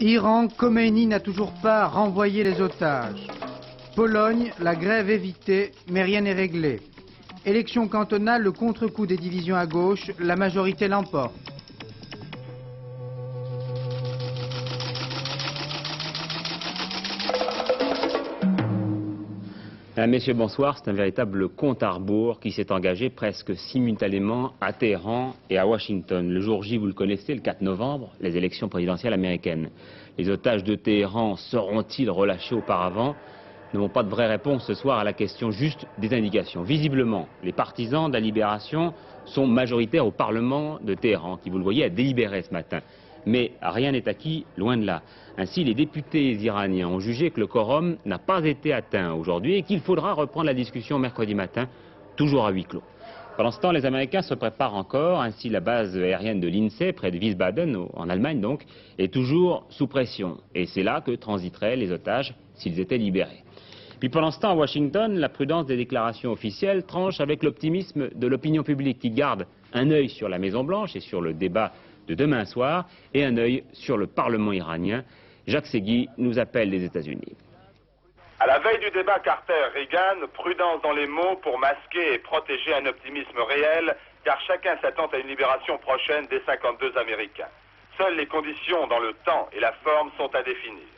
Iran, Khomeini n'a toujours pas renvoyé les otages. Pologne, la grève évitée, mais rien n'est réglé. Élection cantonale, le contre-coup des divisions à gauche, la majorité l'emporte. Messieurs, bonsoir. C'est un véritable compte à rebours qui s'est engagé presque simultanément à Téhéran et à Washington. Le jour J, vous le connaissez, le 4 novembre, les élections présidentielles américaines. Les otages de Téhéran seront-ils relâchés auparavant? Nous n'avons pas de vraie réponse ce soir à la question, juste des indications. Visiblement, les partisans de la libération sont majoritaires au Parlement de Téhéran, qui, vous le voyez, a délibéré ce matin. Mais rien n'est acquis, loin de là. Ainsi, les députés iraniens ont jugé que le quorum n'a pas été atteint aujourd'hui et qu'il faudra reprendre la discussion mercredi matin, toujours à huis clos. Pendant ce temps, les Américains se préparent encore. Ainsi, la base aérienne de l'INSEE, près de Wiesbaden, en Allemagne donc, est toujours sous pression. Et c'est là que transiteraient les otages s'ils étaient libérés. Puis pendant ce temps, à Washington, la prudence des déclarations officielles tranche avec l'optimisme de l'opinion publique qui garde un œil sur la Maison-Blanche et sur le débat de demain soir et un œil sur le Parlement iranien. Jacques Segui nous appelle des États-Unis. À la veille du débat Carter-Reagan, prudence dans les mots pour masquer et protéger un optimisme réel, car chacun s'attend à une libération prochaine des 52 Américains. Seules les conditions dans le temps et la forme sont à définir.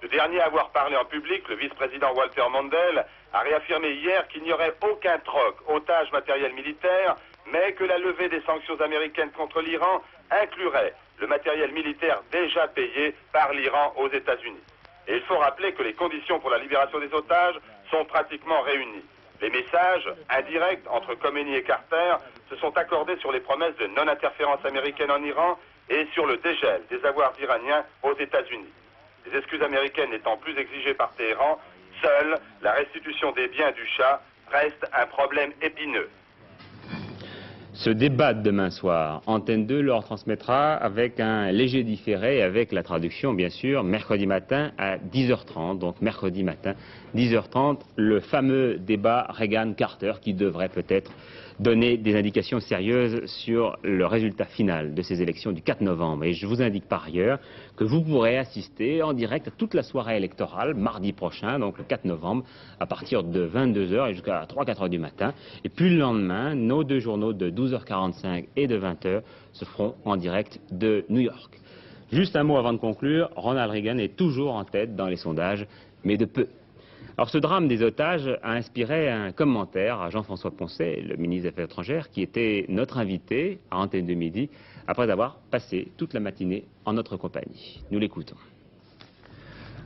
Le dernier à avoir parlé en public, le vice-président Walter Mondale, a réaffirmé hier qu'il n'y aurait aucun troc, otage matériel militaire, mais que la levée des sanctions américaines contre l'Iran inclurait le matériel militaire déjà payé par l'Iran aux États-Unis. Et il faut rappeler que les conditions pour la libération des otages sont pratiquement réunies. Les messages indirects entre Khomeini et Carter se sont accordés sur les promesses de non-interférence américaine en Iran et sur le dégel des avoirs iraniens aux États-Unis. Les excuses américaines n'étant plus exigées par Téhéran, seule la restitution des biens du Shah reste un problème épineux. Ce débat de demain soir, Antenne 2 leur transmettra avec un léger différé, avec la traduction bien sûr, mercredi matin à 10h30. Donc mercredi matin, 10h30, le fameux débat Reagan-Carter qui devrait peut-être donner des indications sérieuses sur le résultat final de ces élections du 4 novembre. Et je vous indique par ailleurs que vous pourrez assister en direct à toute la soirée électorale, mardi prochain, donc le 4 novembre, à partir de 22h et jusqu'à 3-4h du matin. Et puis le lendemain, nos deux journaux de 12h45 et de 20h se feront en direct de New York. Juste un mot avant de conclure, Ronald Reagan est toujours en tête dans les sondages, mais de peu. Alors ce drame des otages a inspiré un commentaire à Jean-François Poncet, le ministre des Affaires étrangères, qui était notre invité à Antenne 2 Midi, après avoir passé toute la matinée en notre compagnie. Nous l'écoutons.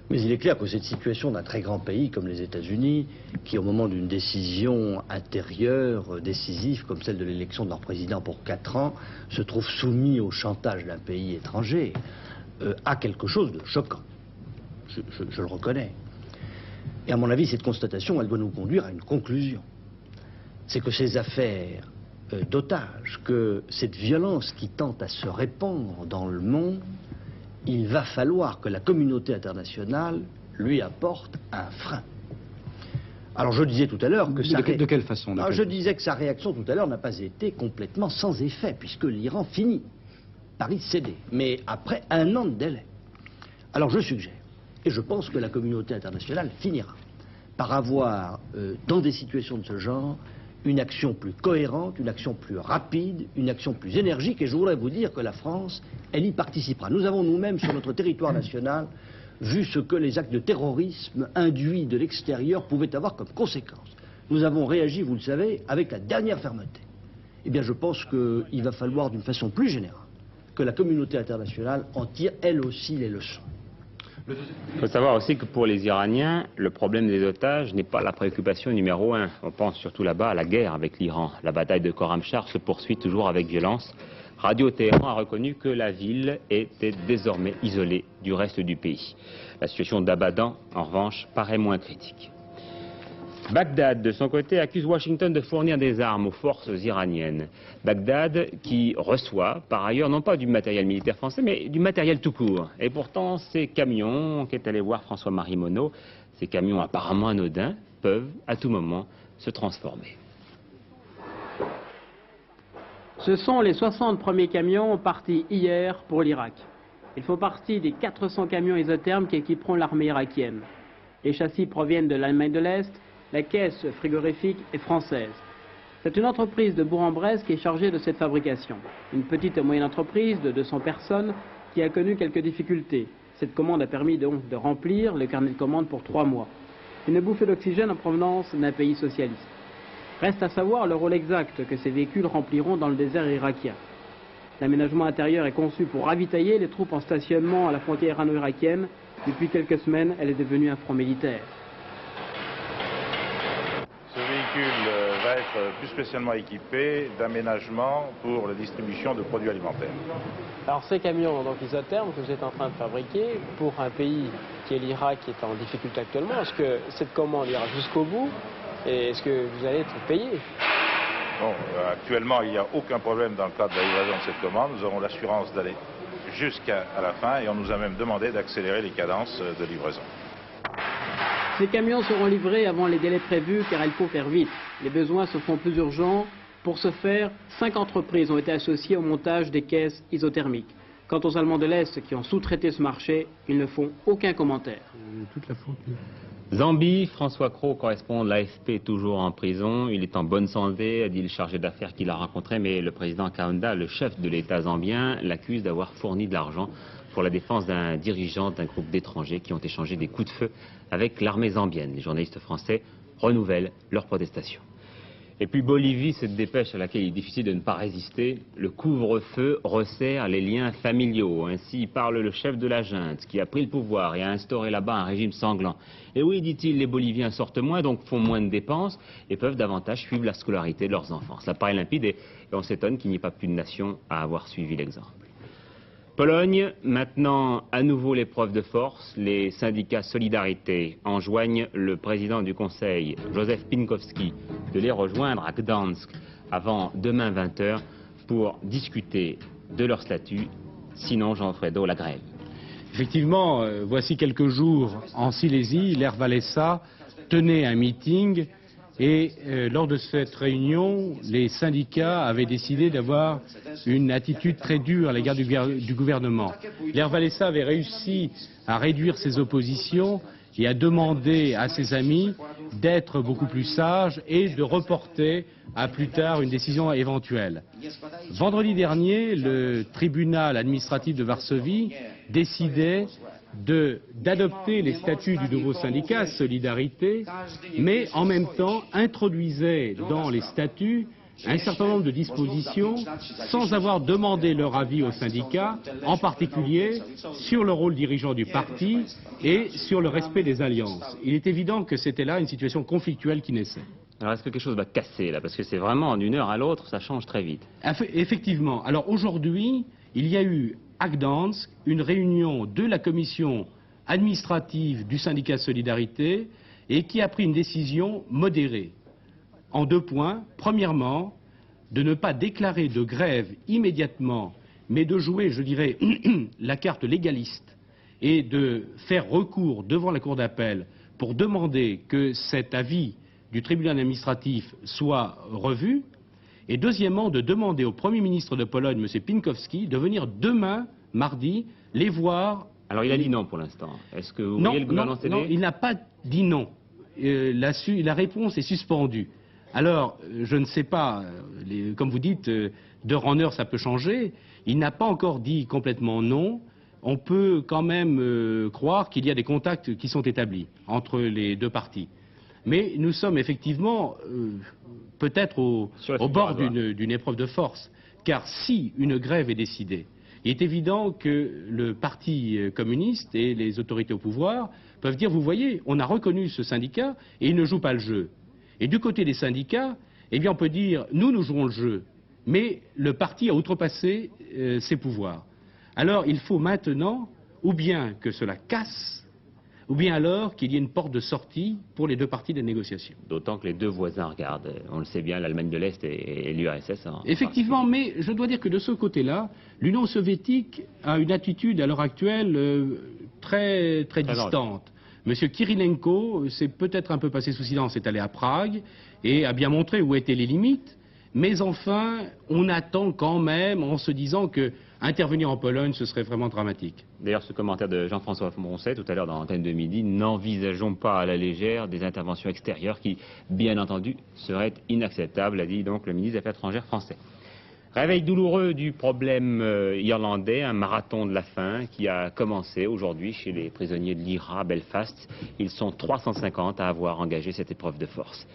Mais il est clair que cette situation d'un très grand pays comme les États-Unis, qui au moment d'une décision intérieure, décisive, comme celle de l'élection de leur président pour 4 ans, se trouve soumis au chantage d'un pays étranger, a quelque chose de choquant. Je le reconnais. Et à mon avis, cette constatation, elle doit nous conduire à une conclusion. C'est que ces affaires d'otages, que cette violence qui tente à se répandre dans le monde, il va falloir que la communauté internationale lui apporte un frein. Alors je disais tout à l'heure que de quelle façon Je disais que sa réaction tout à l'heure n'a pas été complètement sans effet, puisque l'Iran finit par y céder, mais après 1 an de délai. Alors je suggère, et je pense que la communauté internationale finira par avoir, dans des situations de ce genre, une action plus cohérente, une action plus rapide, une action plus énergique, et je voudrais vous dire que la France, elle y participera. Nous avons nous-mêmes, sur notre territoire national, vu ce que les actes de terrorisme induits de l'extérieur pouvaient avoir comme conséquence. Nous avons réagi, vous le savez, avec la dernière fermeté. Eh bien, je pense qu'il va falloir, d'une façon plus générale, que la communauté internationale en tire, elle aussi, les leçons. Il faut savoir aussi que pour les Iraniens, le problème des otages n'est pas la préoccupation numéro 1. On pense surtout là-bas à la guerre avec l'Iran. La bataille de Khorramshahr se poursuit toujours avec violence. Radio Téhéran a reconnu que la ville était désormais isolée du reste du pays. La situation d'Abadan, en revanche, paraît moins critique. Bagdad, de son côté, accuse Washington de fournir des armes aux forces iraniennes. Bagdad qui reçoit, par ailleurs, non pas du matériel militaire français, mais du matériel tout court. Et pourtant, ces camions, qu'est allé voir François-Marie Monod, ces camions apparemment anodins, peuvent à tout moment se transformer. Ce sont les 60 premiers camions partis hier pour l'Irak. Ils font partie des 400 camions isothermes qui équiperont l'armée irakienne. Les châssis proviennent de l'Allemagne de l'Est, la caisse frigorifique est française. C'est une entreprise de Bourg-en-Bresse qui est chargée de cette fabrication. Une petite et moyenne entreprise de 200 personnes qui a connu quelques difficultés. Cette commande a permis donc de remplir le carnet de commandes pour 3 mois. Une bouffée d'oxygène en provenance d'un pays socialiste. Reste à savoir le rôle exact que ces véhicules rempliront dans le désert irakien. L'aménagement intérieur est conçu pour ravitailler les troupes en stationnement à la frontière irano-irakienne. Depuis quelques semaines, elle est devenue un front militaire. Ce véhicule va être plus spécialement équipé d'aménagements pour la distribution de produits alimentaires. Alors ces camions donc isothermes que vous êtes en train de fabriquer pour un pays qui est l'Irak qui est en difficulté actuellement, est-ce que cette commande ira jusqu'au bout et est-ce que vous allez être payé? Bon, actuellement, il n'y a aucun problème dans le cadre de la livraison de cette commande. Nous aurons l'assurance d'aller jusqu'à la fin et on nous a même demandé d'accélérer les cadences de livraison. Ces camions seront livrés avant les délais prévus car il faut faire vite. Les besoins se font plus urgents. Pour ce faire, 5 entreprises ont été associées au montage des caisses isothermiques. Quant aux Allemands de l'Est qui ont sous-traité ce marché, ils ne font aucun commentaire. Zambie, François Cros, correspondant de l'AFP, toujours en prison. Il est en bonne santé, a dit le chargé d'affaires qu'il a rencontré, mais le président Kaunda, le chef de l'État zambien, l'accuse d'avoir fourni de l'argent pour la défense d'un dirigeant d'un groupe d'étrangers qui ont échangé des coups de feu avec l'armée zambienne. Les journalistes français renouvellent leur protestation. Et puis Bolivie, cette dépêche à laquelle il est difficile de ne pas résister, le couvre-feu resserre les liens familiaux. Ainsi parle le chef de la junte qui a pris le pouvoir et a instauré là-bas un régime sanglant. Et oui, dit-il, les Boliviens sortent moins, donc font moins de dépenses et peuvent davantage suivre la scolarité de leurs enfants. Ça paraît limpide et on s'étonne qu'il n'y ait pas plus de nation à avoir suivi l'exemple. Pologne, maintenant à nouveau l'épreuve de force. Les syndicats Solidarité enjoignent le président du Conseil, Joseph Pinkowski, de les rejoindre à Gdansk avant demain 20h pour discuter de leur statut. Sinon, Jean-Fredo, la grève. Effectivement, voici quelques jours en Silésie, Lech Wałęsa tenait un meeting et lors de cette réunion, les syndicats avaient décidé d'avoir une attitude très dure à l'égard du gouvernement. Lech Wałęsa avait réussi à réduire ses oppositions et à demander à ses amis d'être beaucoup plus sages et de reporter à plus tard une décision éventuelle. Vendredi dernier, le tribunal administratif de Varsovie décidait d'adopter les statuts du nouveau syndicat Solidarité, mais en même temps introduisait dans les statuts un certain nombre de dispositions sans avoir demandé leur avis au syndicat, en particulier sur le rôle dirigeant du parti et sur le respect des alliances. Il est évident que c'était là une situation conflictuelle qui naissait. Alors est-ce que quelque chose va casser là? Parce que c'est vraiment d'une heure à l'autre, ça change très vite. Effectivement. Alors aujourd'hui, il y a eu à Gdansk une réunion de la commission administrative du syndicat Solidarité et qui a pris une décision modérée en 2 points. Premièrement, de ne pas déclarer de grève immédiatement, mais de jouer, je dirais, la carte légaliste et de faire recours devant la cour d'appel pour demander que cet avis du tribunal administratif soit revu. Et deuxièmement, de demander au Premier ministre de Pologne, M. Pinkowski, de venir demain, mardi, les voir. Alors il a dit non pour l'instant. Est-ce que vous voyez le gouvernement céder? Non, il n'a pas dit non. La réponse est suspendue. Alors, je ne sais pas, comme vous dites, d'heure en heure ça peut changer. Il n'a pas encore dit complètement non. On peut quand même croire qu'il y a des contacts qui sont établis entre les 2 parties. Mais nous sommes effectivement peut-être au bord d'une épreuve de force. Car si une grève est décidée, il est évident que le parti communiste et les autorités au pouvoir peuvent dire, vous voyez, on a reconnu ce syndicat et il ne joue pas le jeu. Et du côté des syndicats, eh bien on peut dire, nous jouons le jeu, mais le parti a outrepassé ses pouvoirs. Alors il faut maintenant, ou bien que cela casse, ou bien alors qu'il y ait une porte de sortie pour les 2 parties des négociations. D'autant que les 2 voisins regardent, on le sait bien, l'Allemagne de l'Est et l'URSS. Effectivement, mais je dois dire que de ce côté-là, l'Union soviétique a une attitude à l'heure actuelle très distante. Monsieur Kirilenko s'est peut-être un peu passé sous silence, est allé à Prague et a bien montré où étaient les limites, mais enfin, on attend quand même en se disant que intervenir en Pologne, ce serait vraiment dramatique. D'ailleurs, ce commentaire de Jean-François Broncet, tout à l'heure dans l'antenne de midi, n'envisageons pas à la légère des interventions extérieures qui, bien entendu, seraient inacceptables, a dit donc le ministre des Affaires étrangères français. Réveil douloureux du problème irlandais, un marathon de la faim qui a commencé aujourd'hui chez les prisonniers de l'IRA à Belfast. Ils sont 350 à avoir engagé cette épreuve de force.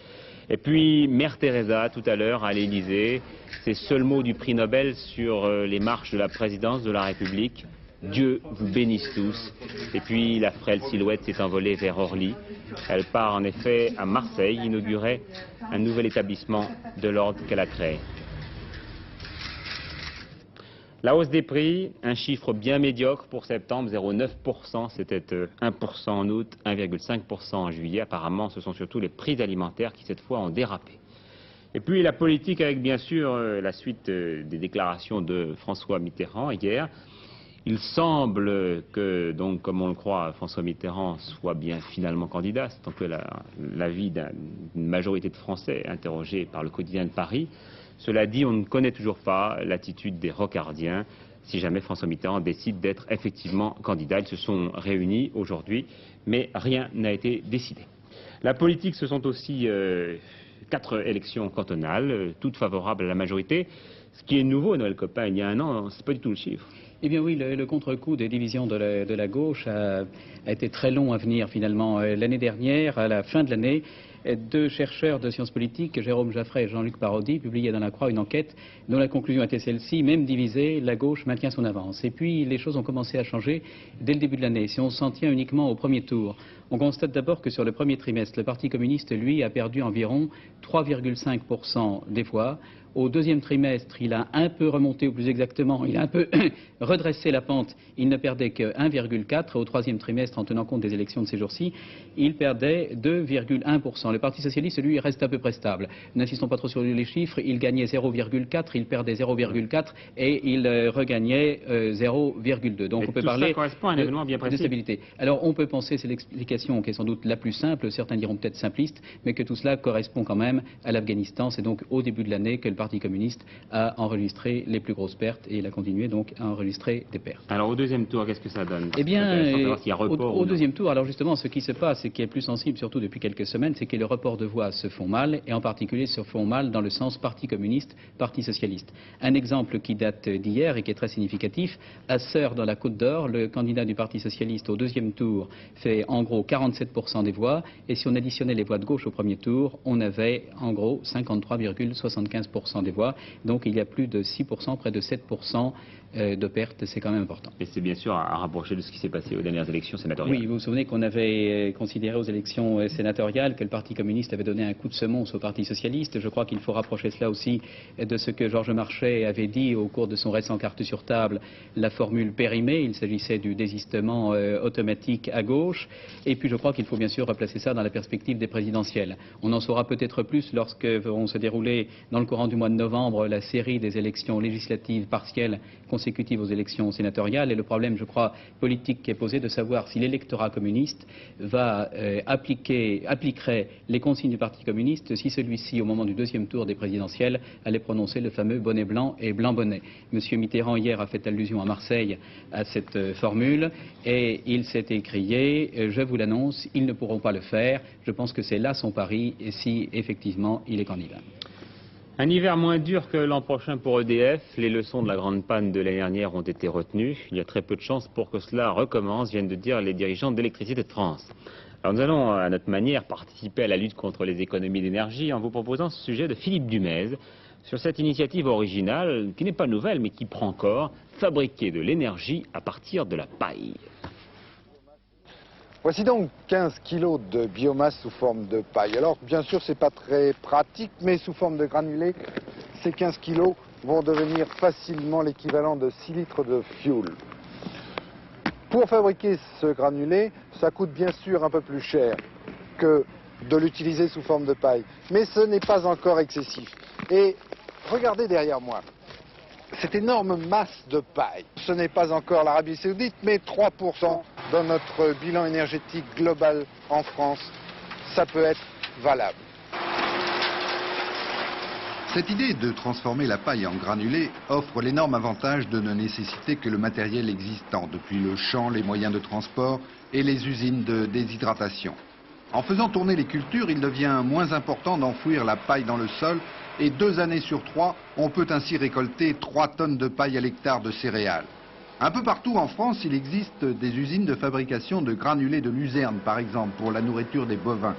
Et puis, Mère Teresa, tout à l'heure, à l'Élysée, ses seuls mots du prix Nobel sur les marches de la présidence de la République. Dieu vous bénisse tous. Et puis, la frêle silhouette s'est envolée vers Orly. Elle part en effet à Marseille, inaugurer un nouvel établissement de l'ordre qu'elle a créé. La hausse des prix, un chiffre bien médiocre pour septembre, 0,9%, c'était 1% en août, 1,5% en juillet. Apparemment, ce sont surtout les prix alimentaires qui, cette fois, ont dérapé. Et puis la politique avec, bien sûr, la suite des déclarations de François Mitterrand hier. Il semble que, donc, comme on le croit, François Mitterrand soit bien finalement candidat, c'est donc l'avis d'une majorité de Français interrogés par le quotidien de Paris. Cela dit, on ne connaît toujours pas l'attitude des rocardiens si jamais François Mitterrand décide d'être effectivement candidat. Ils se sont réunis aujourd'hui, mais rien n'a été décidé. La politique, ce sont aussi 4 élections cantonales, toutes favorables à la majorité. Ce qui est nouveau, Noël Coppin, il y a un an, c'est pas du tout le chiffre. Eh bien oui, le contre-coup des divisions de la gauche a été très long à venir finalement. L'année dernière, à la fin de l'année, 2 chercheurs de sciences politiques, Jérôme Jaffray et Jean-Luc Parodi, publiaient dans la Croix une enquête dont la conclusion était celle-ci: même divisée, la gauche maintient son avance. Et puis les choses ont commencé à changer dès le début de l'année. Si on s'en tient uniquement au premier tour, on constate d'abord que sur le premier trimestre, le Parti communiste, lui, a perdu environ 3,5% des voix. Au deuxième trimestre, il a un peu remonté, ou plus exactement, il a un peu redressé la pente. Il ne perdait que 1,4. Au troisième trimestre, en tenant compte des élections de ces jours-ci, il perdait 2,1%. Le Parti socialiste, lui, reste à peu près stable. N'insistons pas trop sur les chiffres. Il gagnait 0,4, il perdait 0,4 et il regagnait 0,2. Donc on peut parler de stabilité. Alors on peut penser, c'est l'explication qui est sans doute la plus simple, certains diront peut-être simpliste, mais que tout cela correspond quand même à l'Afghanistan. C'est donc au début de l'année que le Parti communiste a enregistré les plus grosses pertes et il a continué donc à enregistrer des pertes. Alors au deuxième tour, qu'est-ce que ça donne? Eh bien, au deuxième tour, alors justement, ce qui se passe et qui est plus sensible, surtout depuis quelques semaines, c'est que les reports de voix se font mal, et en particulier se font mal dans le sens Parti communiste, Parti socialiste. Un exemple qui date d'hier et qui est très significatif: à Sœur, dans la Côte d'Or, le candidat du Parti socialiste au deuxième tour fait en gros 47% des voix, et si on additionnait les voix de gauche au premier tour, on avait en gros 53,75% des voix. Donc il y a plus de 6%, près de 7% de pertes, c'est quand même important. Et c'est bien sûr à rapprocher de ce qui s'est passé aux dernières élections sénatoriales. Oui, vous vous souvenez qu'on avait considéré aux élections sénatoriales que le Parti communiste avait donné un coup de semonce au Parti socialiste. Je crois qu'il faut rapprocher cela aussi de ce que Georges Marchais avait dit au cours de son récent carte sur table, la formule périmée. Il s'agissait du désistement automatique à gauche. Et puis je crois qu'il faut bien sûr replacer ça dans la perspective des présidentielles. On en saura peut-être plus lorsque vont se dérouler dans le courant du mois de novembre la série des élections législatives partielles consécutives aux élections sénatoriales, et le problème, je crois, politique qui est posé, de savoir si l'électorat communiste appliquerait les consignes du Parti communiste si celui-ci, au moment du deuxième tour des présidentielles, allait prononcer le fameux bonnet blanc et blanc bonnet. Monsieur Mitterrand hier a fait allusion à Marseille à cette formule, et il s'est écrié: je vous l'annonce, ils ne pourront pas le faire. Je pense que c'est là son pari, et si effectivement il est candidat. Un hiver moins dur que l'an prochain pour EDF. Les leçons de la grande panne de l'année dernière ont été retenues. Il y a très peu de chances pour que cela recommence, viennent de dire les dirigeants d'Électricité de France. Alors nous allons à notre manière participer à la lutte contre les économies d'énergie en vous proposant ce sujet de Philippe Dumez sur cette initiative originale qui n'est pas nouvelle mais qui prend corps: fabriquer de l'énergie à partir de la paille. Voici donc 15 kilos de biomasse sous forme de paille. Alors bien sûr c'est pas très pratique, mais sous forme de granulés, ces 15 kilos vont devenir facilement l'équivalent de 6 litres de fuel. Pour fabriquer ce granulé, ça coûte bien sûr un peu plus cher que de l'utiliser sous forme de paille, mais ce n'est pas encore excessif. Et regardez derrière moi, cette énorme masse de paille, ce n'est pas encore l'Arabie Saoudite, mais 3% dans notre bilan énergétique global en France, ça peut être valable. Cette idée de transformer la paille en granulés offre l'énorme avantage de ne nécessiter que le matériel existant, depuis le champ, les moyens de transport et les usines de déshydratation. En faisant tourner les cultures, il devient moins important d'enfouir la paille dans le sol et 2 années sur 3, on peut ainsi récolter 3 tonnes de paille à l'hectare de céréales. Un peu partout en France, il existe des usines de fabrication de granulés de luzerne, par exemple, pour la nourriture des bovins.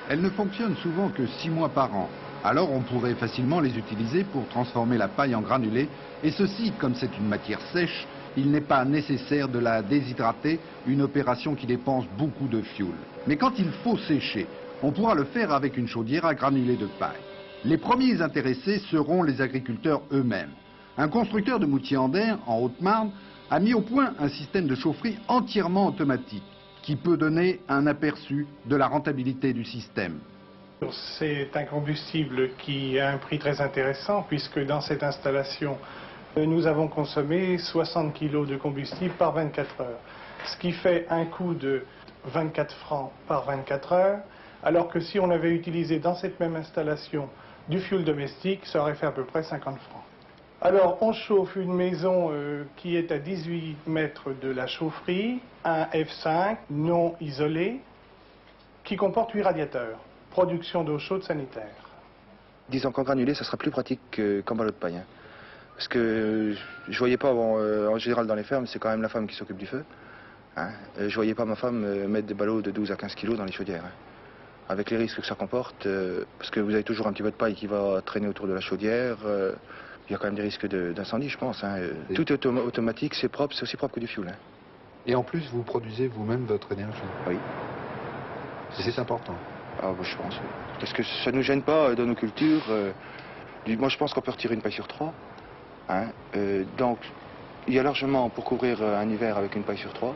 Elles ne fonctionnent souvent que 6 mois par an. Alors on pourrait facilement les utiliser pour transformer la paille en granulés. Et ceci, comme c'est une matière sèche, il n'est pas nécessaire de la déshydrater, une opération qui dépense beaucoup de fioul. Mais quand il faut sécher, on pourra le faire avec une chaudière à granulés de paille. Les premiers intéressés seront les agriculteurs eux-mêmes. Un constructeur de Moutier-en-Der, en Haute-Marne, a mis au point un système de chaufferie entièrement automatique qui peut donner un aperçu de la rentabilité du système. C'est un combustible qui a un prix très intéressant puisque dans cette installation, nous avons consommé 60 kg de combustible par 24 heures, ce qui fait un coût de 24 francs par 24 heures, alors que si on avait utilisé dans cette même installation du fioul domestique, ça aurait fait à peu près 50 francs. Alors, on chauffe une maison qui est à 18 mètres de la chaufferie, un F5 non isolé, qui comporte 8 radiateurs. Production d'eau chaude sanitaire. Disons qu'en granulé, ça sera plus pratique qu'en ballot de paille. Hein. Parce que je voyais pas, en général dans les fermes, c'est quand même la femme qui s'occupe du feu. Hein. Je voyais pas ma femme mettre des ballots de 12 à 15 kg dans les chaudières. Hein. Avec les risques que ça comporte, parce que vous avez toujours un petit peu de paille qui va traîner autour de la chaudière. Il y a quand même des risques d'incendie, je pense. Hein. Tout est automatique, c'est propre, c'est aussi propre que du fioul. Hein. Et en plus, vous produisez vous-même votre énergie. Oui. C'est important. Ah, bah, je pense, oui. Parce que ça ne nous gêne pas dans nos cultures. Moi, je pense qu'on peut retirer une paille sur 3. Hein. Donc, il y a largement pour couvrir un hiver avec une paille sur 3.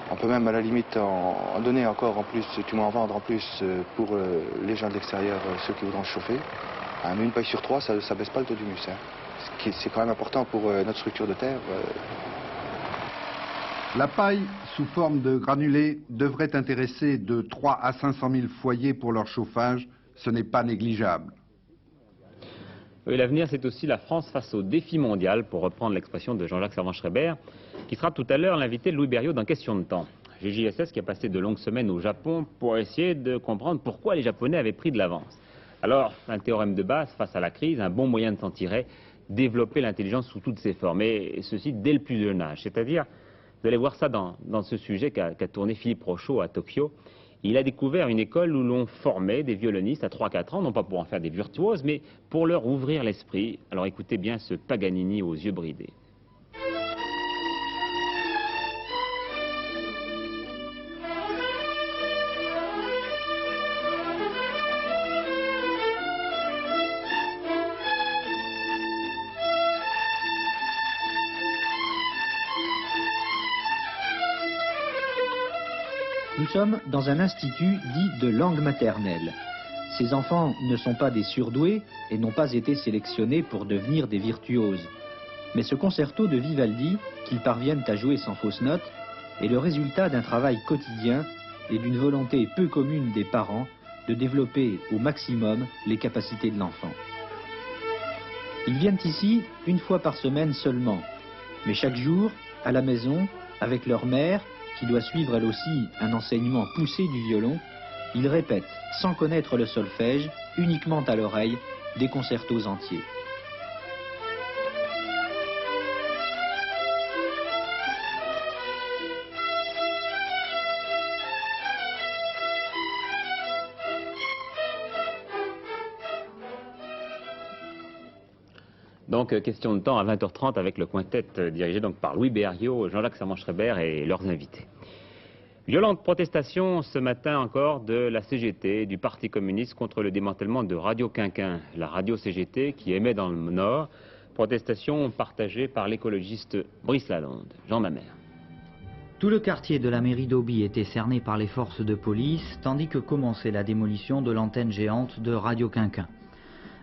On peut même, à la limite, en donner encore en plus, du moins en vendre en plus pour les gens de l'extérieur, ceux qui voudront se chauffer. Hein, mais une paille sur 3, ça ne baisse pas le taux d'humus. Hein. C'est quand même important pour notre structure de terre. La paille, sous forme de granulés, devrait intéresser de 3 à 500 000 foyers pour leur chauffage. Ce n'est pas négligeable. Oui, l'avenir, c'est aussi la France face au défi mondial, pour reprendre l'expression de Jean-Jacques Servan-Schreiber, qui sera tout à l'heure l'invité de Louis Berriot dans Question de temps. GJSS qui a passé de longues semaines au Japon pour essayer de comprendre pourquoi les Japonais avaient pris de l'avance. Alors, un théorème de base face à la crise, un bon moyen de s'en tirer, développer l'intelligence sous toutes ses formes, et ceci dès le plus jeune âge. C'est-à-dire, vous allez voir ça dans ce sujet qu'a tourné Philippe Rochaud à Tokyo. Il a découvert une école où l'on formait des violonistes à 3-4 ans, non pas pour en faire des virtuoses, mais pour leur ouvrir l'esprit. Alors écoutez bien ce Paganini aux yeux bridés. Nous sommes dans un institut dit de langue maternelle. Ces enfants ne sont pas des surdoués et n'ont pas été sélectionnés pour devenir des virtuoses. Mais ce concerto de Vivaldi, qu'ils parviennent à jouer sans fausse note, est le résultat d'un travail quotidien et d'une volonté peu commune des parents de développer au maximum les capacités de l'enfant. Ils viennent ici une fois par semaine seulement, mais chaque jour, à la maison, avec leur mère, qui doit suivre elle aussi un enseignement poussé du violon, ils répètent, sans connaître le solfège, uniquement à l'oreille, des concertos entiers. Donc, question de temps à 20h30 avec le quintet dirigé donc par Louis Berriot, Jean-Jacques Servan-Schreiber et leurs invités. Violente protestation ce matin encore de la CGT, du Parti communiste, contre le démantèlement de Radio Quinquin, la radio CGT qui émet dans le Nord. Protestation partagée par l'écologiste Brice Lalonde. Jean Mamère. Tout le quartier de la mairie d'Auby était cerné par les forces de police, tandis que commençait la démolition de l'antenne géante de Radio Quinquin.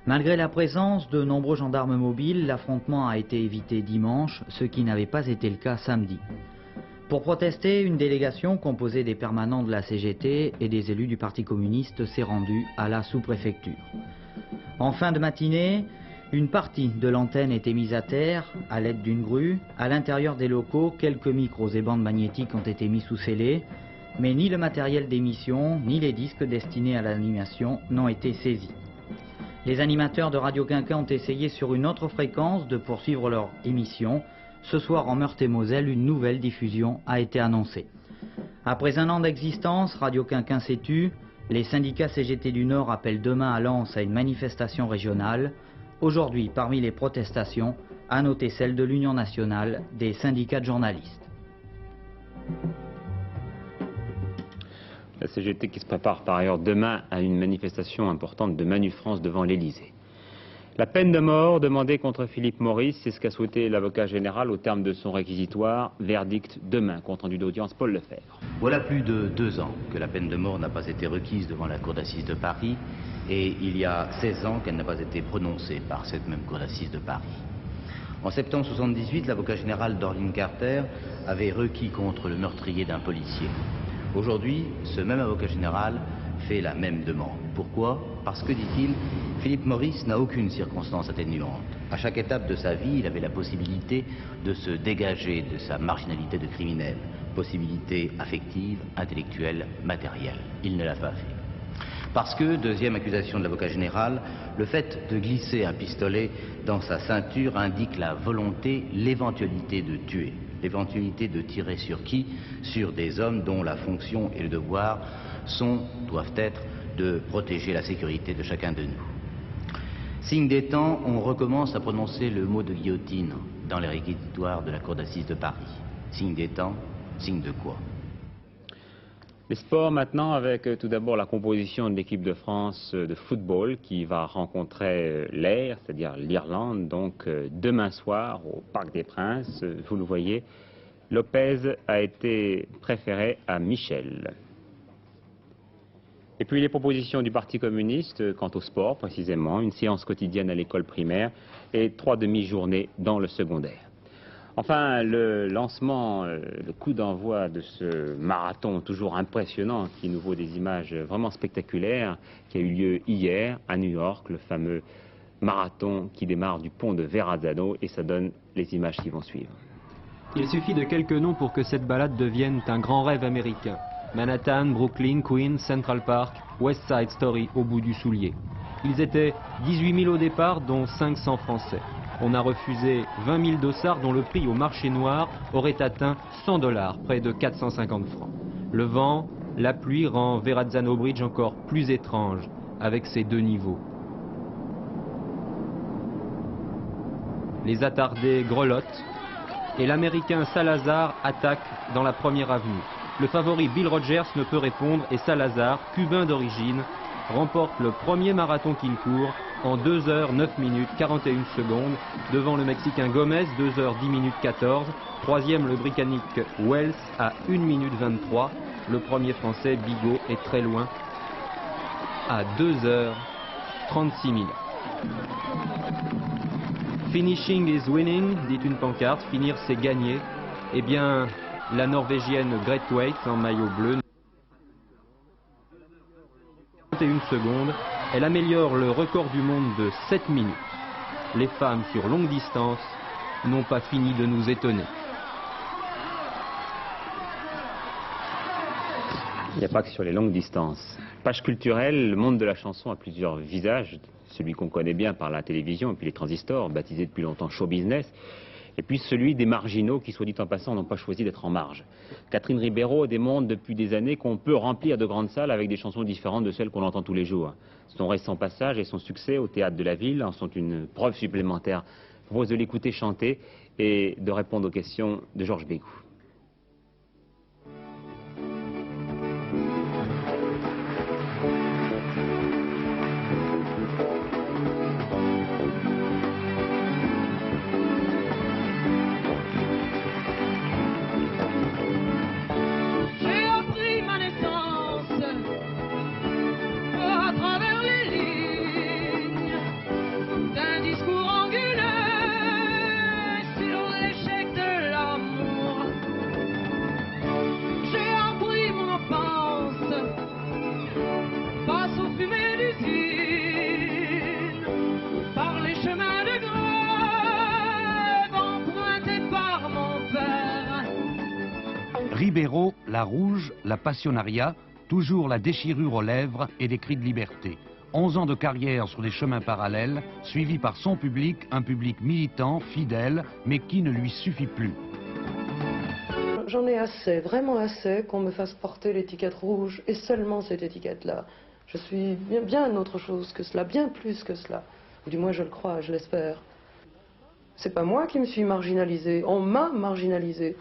Malgré la présence de nombreux gendarmes mobiles, l'affrontement a été évité dimanche, ce qui n'avait pas été le cas samedi. Pour protester, une délégation composée des permanents de la CGT et des élus du Parti communiste s'est rendue à la sous-préfecture. En fin de matinée, une partie de l'antenne était mise à terre à l'aide d'une grue. À l'intérieur des locaux, quelques micros et bandes magnétiques ont été mis sous scellés, mais ni le matériel d'émission, ni les disques destinés à l'animation n'ont été saisis. Les animateurs de Radio Quinquin ont essayé sur une autre fréquence de poursuivre leur émission. Ce soir en Meurthe-et-Moselle, une nouvelle diffusion a été annoncée. Après un an d'existence, Radio Quinquin s'est tue. Les syndicats CGT du Nord appellent demain à Lens à une manifestation régionale. Aujourd'hui, parmi les protestations, à noter celle de l'Union nationale des syndicats de journalistes. La CGT qui se prépare par ailleurs demain à une manifestation importante de Manu France devant l'Élysée. La peine de mort demandée contre Philippe Maurice, c'est ce qu'a souhaité l'avocat général au terme de son réquisitoire. Verdict demain, compte rendu d'audience Paul Lefebvre. Voilà plus de 2 ans que la peine de mort n'a pas été requise devant la cour d'assises de Paris et il y a 16 ans qu'elle n'a pas été prononcée par cette même cour d'assises de Paris. En septembre 1978, l'avocat général Dorling Carter avait requis contre le meurtrier d'un policier. Aujourd'hui, ce même avocat général fait la même demande. Pourquoi? Parce que, dit-il, Philippe Maurice n'a aucune circonstance atténuante. À chaque étape de sa vie, il avait la possibilité de se dégager de sa marginalité de criminel. Possibilité affective, intellectuelle, matérielle. Il ne l'a pas fait. Parce que, deuxième accusation de l'avocat général, le fait de glisser un pistolet dans sa ceinture indique la volonté, l'éventualité de tuer. L'éventualité de tirer sur qui? Sur des hommes dont la fonction et le devoir doivent être de protéger la sécurité de chacun de nous. Signe des temps, on recommence à prononcer le mot de guillotine dans les réquisitoires de la cour d'assises de Paris. Signe des temps, signe de quoi? Les sports maintenant avec tout d'abord la composition de l'équipe de France de football qui va rencontrer l'Air, c'est-à-dire l'Irlande, donc demain soir au Parc des Princes. Vous le voyez, Lopez a été préféré à Michel. Et puis les propositions du Parti communiste quant au sport précisément, une séance quotidienne à l'école primaire et 3 demi-journées dans le secondaire. Enfin, le lancement, le coup d'envoi de ce marathon toujours impressionnant qui nous vaut des images vraiment spectaculaires qui a eu lieu hier à New York, le fameux marathon qui démarre du pont de Verrazzano et ça donne les images qui vont suivre. Il suffit de quelques noms pour que cette balade devienne un grand rêve américain. Manhattan, Brooklyn, Queens, Central Park, West Side Story au bout du soulier. Ils étaient 18 000 au départ, dont 500 Français. On a refusé 20 000 dossards dont le prix au marché noir aurait atteint 100 $, près de 450 francs. Le vent, la pluie rend Verrazzano Bridge encore plus étrange, avec ses 2 niveaux. Les attardés grelottent et l'Américain Salazar attaque dans la première avenue. Le favori Bill Rogers ne peut répondre et Salazar, cubain d'origine, remporte le premier marathon qu'il court en 2 h 9 minutes 41 secondes devant le Mexicain Gomez, 2 h 10 minutes 14. Troisième, le Britannique Wells à 1 minute 23. Le premier Français, Bigot, est très loin à 2 h 36 minutes. Finishing is winning, dit une pancarte. Finir, c'est gagner. Eh bien, la Norvégienne Greatweight en maillot bleu. 21 secondes, elle améliore le record du monde de 7 minutes. Les femmes sur longue distance n'ont pas fini de nous étonner. Il n'y a pas que sur les longues distances. Page culturelle, le monde de la chanson a plusieurs visages. Celui qu'on connaît bien par la télévision et puis les transistors, baptisés depuis longtemps show business. Et puis celui des marginaux qui, soit dit en passant, n'ont pas choisi d'être en marge. Catherine Ribeiro démontre depuis des années qu'on peut remplir de grandes salles avec des chansons différentes de celles qu'on entend tous les jours. Son récent passage et son succès au Théâtre de la Ville en sont une preuve supplémentaire. Je vous propose de l'écouter chanter et de répondre aux questions de Georges Bégou. Ribeiro, la rouge, la passionnariat, toujours la déchirure aux lèvres et des cris de liberté. 11 ans de carrière sur des chemins parallèles, suivi par son public, un public militant, fidèle, mais qui ne lui suffit plus. J'en ai assez, vraiment assez, qu'on me fasse porter l'étiquette rouge, et seulement cette étiquette-là. Je suis bien autre chose que cela, bien plus que cela. Ou du moins je le crois, je l'espère. C'est pas moi qui me suis marginalisée, on m'a marginalisée.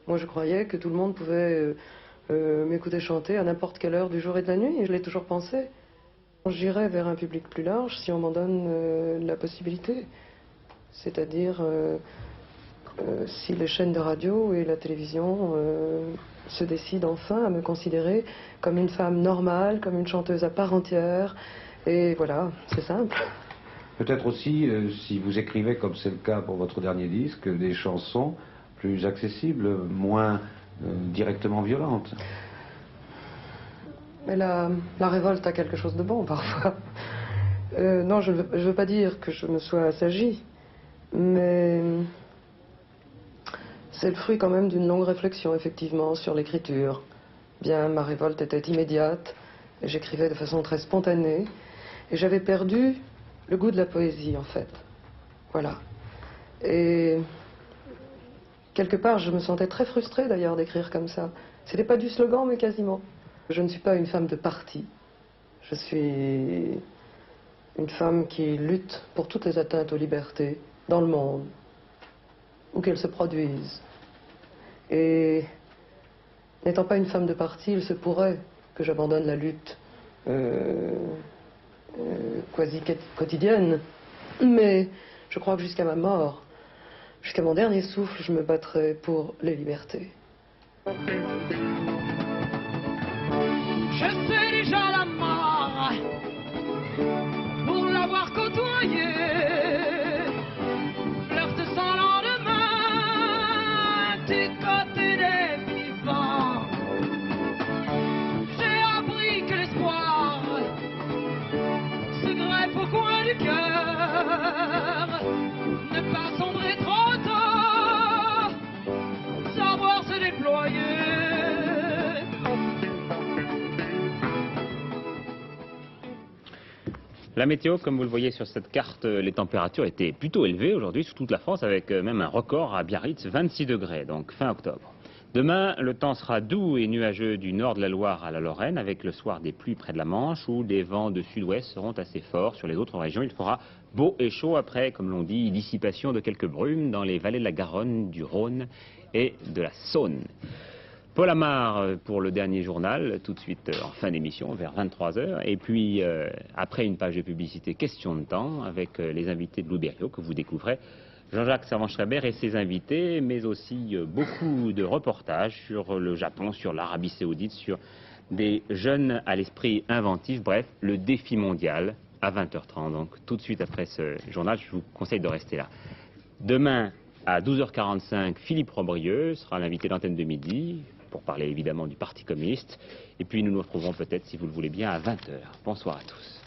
Moi je croyais que tout le monde pouvait m'écouter chanter à n'importe quelle heure du jour et de la nuit, et je l'ai toujours pensé. J'irai vers un public plus large si on m'en donne la possibilité. C'est-à-dire si les chaînes de radio et la télévision se décident enfin à me considérer comme une femme normale, comme une chanteuse à part entière. Et voilà, c'est simple. Peut-être aussi, si vous écrivez, comme c'est le cas pour votre dernier disque, des chansons plus accessibles, moins directement violentes. Mais la révolte a quelque chose de bon, parfois. Non, je ne veux pas dire que je me sois assagie, mais c'est le fruit quand même d'une longue réflexion, effectivement, sur l'écriture. Bien, ma révolte était immédiate, et j'écrivais de façon très spontanée, et j'avais perdu le goût de la poésie, en fait. Voilà. Et quelque part, je me sentais très frustrée, d'ailleurs, d'écrire comme ça. C'était pas du slogan, mais quasiment. Je ne suis pas une femme de parti. Je suis une femme qui lutte pour toutes les atteintes aux libertés dans le monde, où qu'elles se produisent. Et n'étant pas une femme de parti, il se pourrait que j'abandonne la lutte quasi quotidienne. Mais je crois que jusqu'à ma mort, jusqu'à mon dernier souffle, je me battrai pour les libertés. Je sais déjà la mort pour l'avoir côtoyé. Fleur de sans lendemain du côté des vivants. J'ai appris que l'espoir se greffe au coin du cœur. Ne pas sombrer trop tôt, savoir se déployer. La météo, comme vous le voyez sur cette carte, les températures étaient plutôt élevées aujourd'hui sur toute la France, avec même un record à Biarritz, 26 degrés, donc fin octobre. Demain, le temps sera doux et nuageux du nord de la Loire à la Lorraine, avec le soir des pluies près de la Manche, où des vents de sud-ouest seront assez forts. Sur les autres régions, il fera beau et chaud après, comme l'on dit, dissipation de quelques brumes dans les vallées de la Garonne, du Rhône et de la Saône. Paul Amar pour le dernier journal, tout de suite en fin d'émission, vers 23 h. Et puis, après une page de publicité, question de temps, avec les invités de Lou Berriot, que vous découvrez, Jean-Jacques Servan-Schreiber et ses invités, mais aussi beaucoup de reportages sur le Japon, sur l'Arabie Saoudite, sur des jeunes à l'esprit inventif, bref, le défi mondial à 20 h 30. Donc, tout de suite après ce journal, je vous conseille de rester là. Demain, à 12 h 45, Philippe Robrieux sera l'invité d'Antenne de Midi, pour parler évidemment du Parti communiste. Et puis nous nous retrouverons peut-être, si vous le voulez bien, à 20 h. Bonsoir à tous.